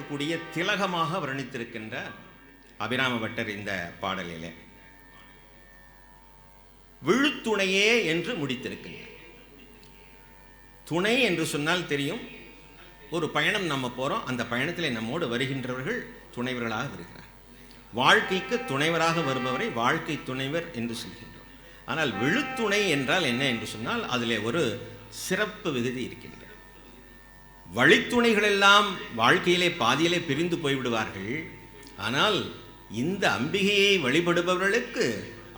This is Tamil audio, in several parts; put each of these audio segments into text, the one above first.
இருக்கக்கூடிய திலகமாக வர்ணித்திருக்கின்ற அபிராம பட்டர் இந்த பாடலிலே விழுத்துணையே என்று முடித்திருக்கின்றார். துணை என்று சொன்னால் தெரியும், ஒரு பயணம் நம்ம போகிறோம், அந்த பயணத்தில் நம்மோடு வருகின்றவர்கள் துணைவர்களாக வருகிறார். வாழ்க்கைக்கு துணைவராக வருபவரை வாழ்க்கை துணைவர் என்று சொல்கின்றோம். ஆனால் விழுத்துணை என்றால் என்ன என்று சொன்னால் அதிலே ஒரு சிறப்பு விகுதி இருக்கின்றது. வழித்துணைகள் எல்லாம் வாழ்க்கையிலே பாதியிலே பிரிந்து போய்விடுவார்கள். ஆனால் இந்த அம்பிகையை வழிபடுபவர்களுக்கு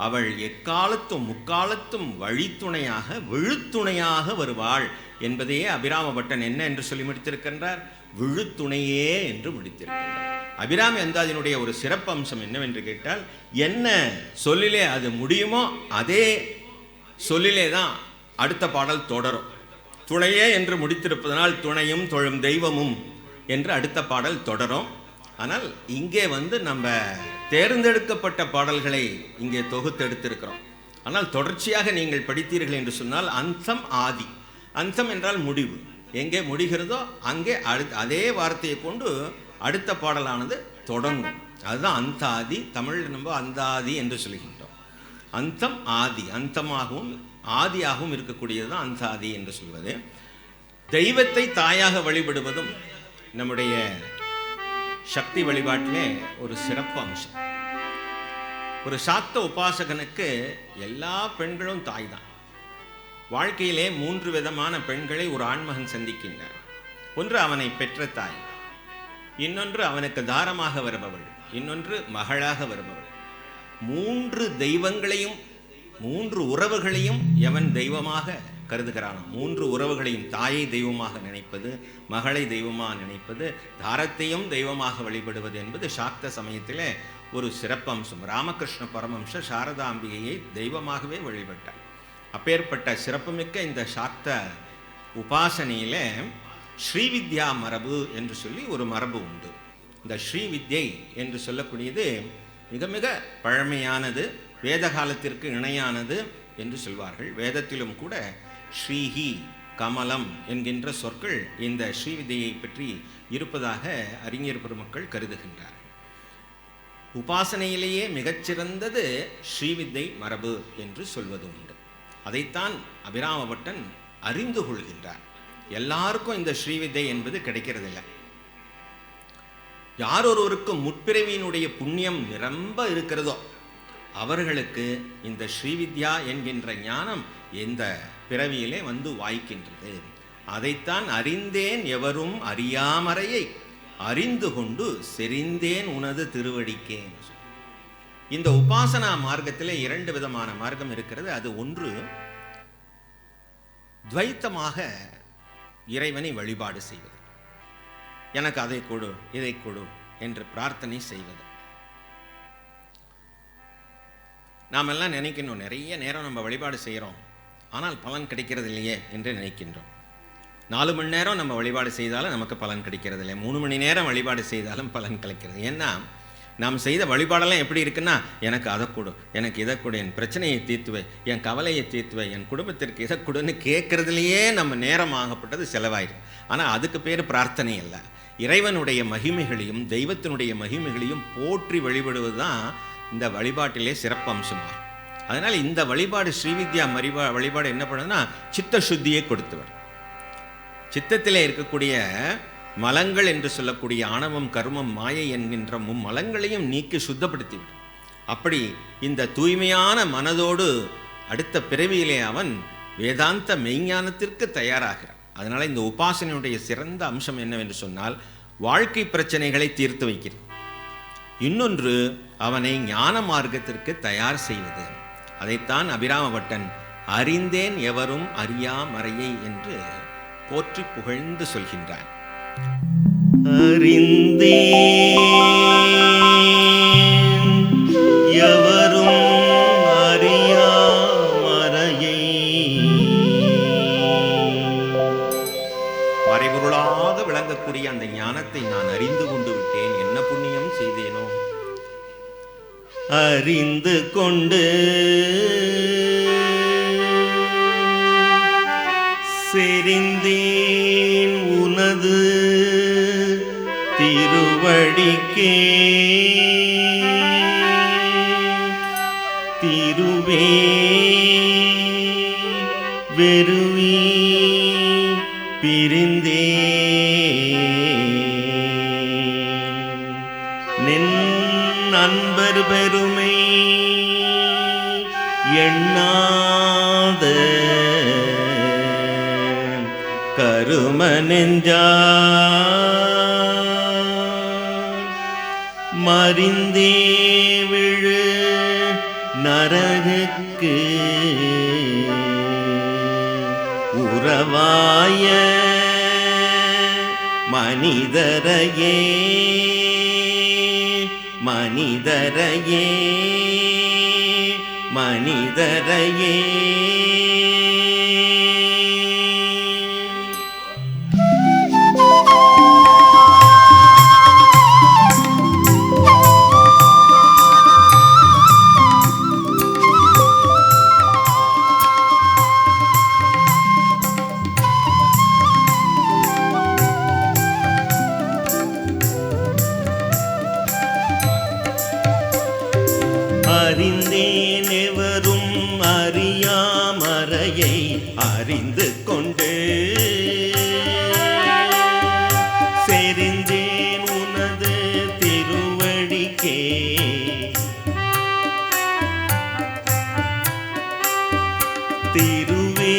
அவள் எக்காலத்தும் முக்காலத்தும் வழித்துணையாக விழுத்துணையாக வருவாள் என்பதையே அபிராம பட்டன் என்ன என்று சொல்லி முடித்திருக்கின்றார்? விழுத்துணையே என்று முடித்திருக்கின்றார். அபிராமி அந்தாதியினுடைய ஒரு சிறப்பு அம்சம் என்னவென்று கேட்டால், என்ன சொல்லிலே அது முடியுமோ அதே சொல்லிலே தான் அடுத்த பாடல் தொடரும். துணையே என்று முடித்திருப்பதனால் துணையும் தொழும் தெய்வமும் என்று அடுத்த பாடல் தொடரும். ஆனால் இங்கே நம்ம தேர்ந்தெடுக்கப்பட்ட பாடல்களை இங்கே தொகுத்தெடுத்திருக்கிறோம். ஆனால் தொடர்ச்சியாக நீங்கள் படித்தீர்கள் என்று சொன்னால் அந்தம் ஆதி, அந்தம் என்றால் முடிவு, எங்கே முடிகிறதோ அங்கே அதே வார்த்தையை கொண்டு அடுத்த பாடலானது தொடங்கும். அதுதான் அந்தாதி. தமிழில் நம்ம அந்தாதி என்று சொல்கின்றோம். அந்தம் ஆதி, அந்தமாகவும் ஆதியாகவும் இருக்கக்கூடியது தான் அந்தாதி என்று சொல்வது. தெய்வத்தை தாயாக வழிபடுவதும் நம்முடைய சக்தி வழிபாட்டிலே ஒரு சிறப்பு அம்சம். ஒரு சாக்த உபாசகனுக்கு எல்லா பெண்களும் தாய் தான். வாழ்க்கையிலே 3 விதமான பெண்களை ஒரு ஆண்மகன் சந்திக்கின்றார். ஒன்று அவனை பெற்ற தாய், இன்னொன்று அவனுக்கு தாரமாக வருபவள், இன்னொன்று மகளாக வருபவள். 3 தெய்வங்களையும் 3 உறவுகளையும் எவன் தெய்வமாக கருதுகிறானோ, 3 உறவுகளையும் தாயை தெய்வமாக நினைப்பது, மகளை தெய்வமாக நினைப்பது, தாரத்தையும் தெய்வமாக வழிபடுவது என்பது சாக்த சமயத்திலே ஒரு சிறப்பம்சம். ராமகிருஷ்ண பரமஹம்ச சாரதாம்பிகையை தெய்வமாகவே வழிபட்டார். அப்பேற்பட்ட சிறப்புமிக்க இந்த சாக்த உபாசனையில ஸ்ரீவித்யா மரபு என்று சொல்லி ஒரு மரபு உண்டு. இந்த ஸ்ரீவித்யை என்று சொல்லக்கூடியது மிக மிக பழமையானது, வேத காலத்திற்கு இணையானது என்று சொல்வார்கள். வேதத்திலும் கூட ஸ்ரீஹி கமலம் என்கின்ற சொற்கள் இந்த ஸ்ரீவித்யை பற்றி இருப்பதாக அறிஞர் பெருமக்கள் கருதுகின்றார்கள். உபாசனையிலேயே மிகச்சிறந்தது ஸ்ரீவித்யை மரபு என்று சொல்வது உண்டு. அதைத்தான் அபிராம பட்டன் அறிந்து கொள்கின்றார். எல்லாருக்கும் இந்த ஸ்ரீவித்யை என்பது கிடைக்கிறதில்லை. யார் ஒருவருக்கும் முற்பிறவியினுடைய புண்ணியம் நிரம்ப இருக்கிறதோ அவர்களுக்கு இந்த ஸ்ரீவித்யா என்கின்ற ஞானம் இந்த பிறவியிலே வாய்க்கின்றது. அதைத்தான் அறிந்தேன் எவரும் அறியாமறையை அறிந்து கொண்டு செறிந்தேன் உனது திருவடிக்கேன். இந்த உபாசனா மார்க்கத்திலே 2 விதமான மார்க்கம் இருக்கிறது. அது ஒன்று துவைத்தமாக இறைவனை வழிபாடு செய்வது, எனக்கு அதை கொடு இதை கொடு என்று பிரார்த்தனை செய்வது. நாம் எல்லாம் நினைக்கணும், நிறைய நேரம் நம்ம வழிபாடு செய்கிறோம், ஆனால் பலன் கிடைக்கிறது இல்லையே என்று நினைக்கின்றோம். 4 மணி நேரம் நம்ம வழிபாடு செய்தாலும் நமக்கு பலன் கிடைக்கிறது இல்லை, 3 மணி நேரம் வழிபாடு செய்தாலும் பலன் கிடைக்கிறது. ஏன்னா நாம் செய்த வழிபாடெல்லாம் எப்படி இருக்குன்னா, எனக்கு அதை கொடு, எனக்கு இதை கொடு, என் பிரச்சனையை தீர்த்துவை, என் கவலையை தீர்த்துவை, என் குடும்பத்திற்கு இதை கொடுன்னு கேட்கறதுலையே நம்ம நேரம் ஆகப்பட்டது செலவாயிடும். ஆனால் அதுக்கு பேர் பிரார்த்தனை அல்ல. இறைவனுடைய மகிமைகளையும் தெய்வத்தினுடைய மகிமைகளையும் போற்றி வழிபடுவது தான் இந்த வழிபாட்டிலே சிறப்பு அம்சமாகும். அதனால் இந்த வழிபாடு ஸ்ரீவித்யா வழிபாடு என்ன பண்ணுதுன்னா சித்த சுத்தியை கொடுத்தவர். சித்தத்திலே இருக்கக்கூடிய மலங்கள் என்று சொல்லக்கூடிய ஆணவம் கர்மம் மாயை என்கின்ற மலங்களையும் நீக்கி சுத்தப்படுத்திவிடும். அப்படி இந்த தூய்மையான மனதோடு அடுத்த பிறவியிலே அவன் வேதாந்த மெய்ஞானத்திற்கு தயாராகிறான். அதனால் இந்த உபாசனையுடைய சிறந்த அம்சம் என்னவென்று சொன்னால் வாழ்க்கை பிரச்சனைகளை தீர்த்து வைக்கிறது. இன்னொன்று அவனை ஞான மார்க்கத்திற்கு தயார் செய்வது. அதைத்தான் அபிராம பட்டன் அறிந்தேன் எவரும் அறியாமறையை என்று போற்றி புகழ்ந்து சொல்கின்றான். அறிந்தேன் எவரும் அறியாமறையை, மறைபொருளாக விளங்கக்கூடிய அந்த ஞானத்தை நான் அறிந்து கொண்டு விட்டேன். என்ன புண்ணியம் செய்தேனோ அறிந்து கொண்டு செறிந்தேன் உனது திரு திருவடிக்கே திருவே வெறுவி பிரிந்தே நின் அன்பர் பெருமை எண்ணாத கரும நெஞ்சா மறிந்தே விழு நரகுக்கு உறவாய மனிதரையே மனிதரையே மனிதரையே அறிந்தேன் எவரும் அறியாமறையை அறிந்து கொண்டு செறிந்தேன் உனது திருவடிக்கே திருவே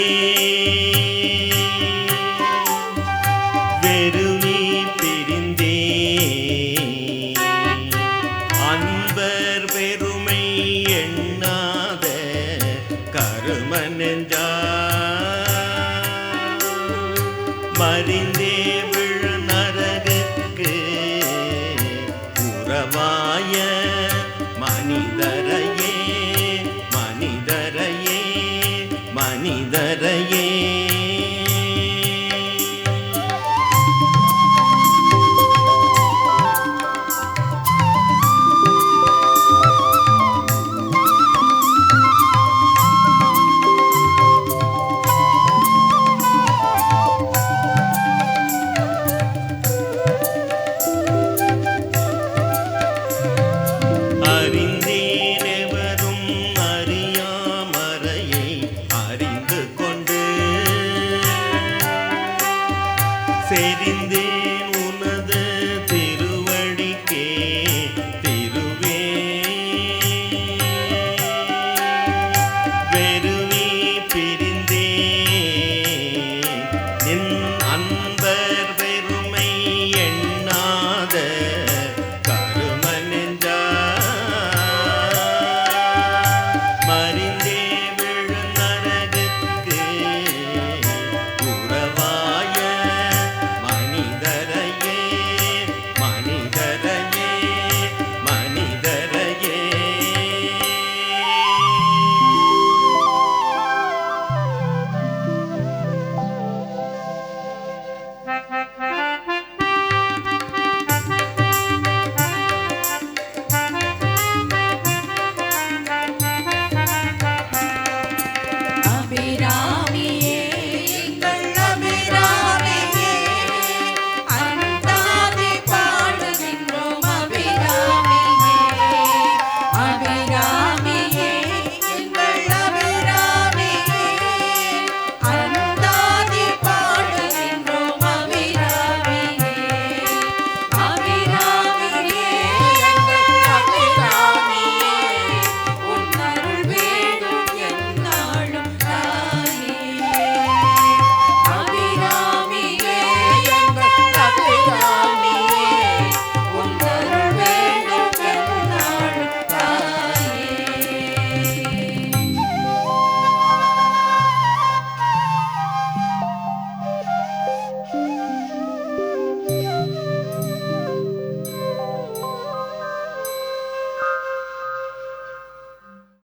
வெறுவி பிரிந்தே அன்பர் பெருமை எண்ணாத கரும நெஞ்சா மறிந்தே விழு நரகுக்கு உறவாய மனிதரை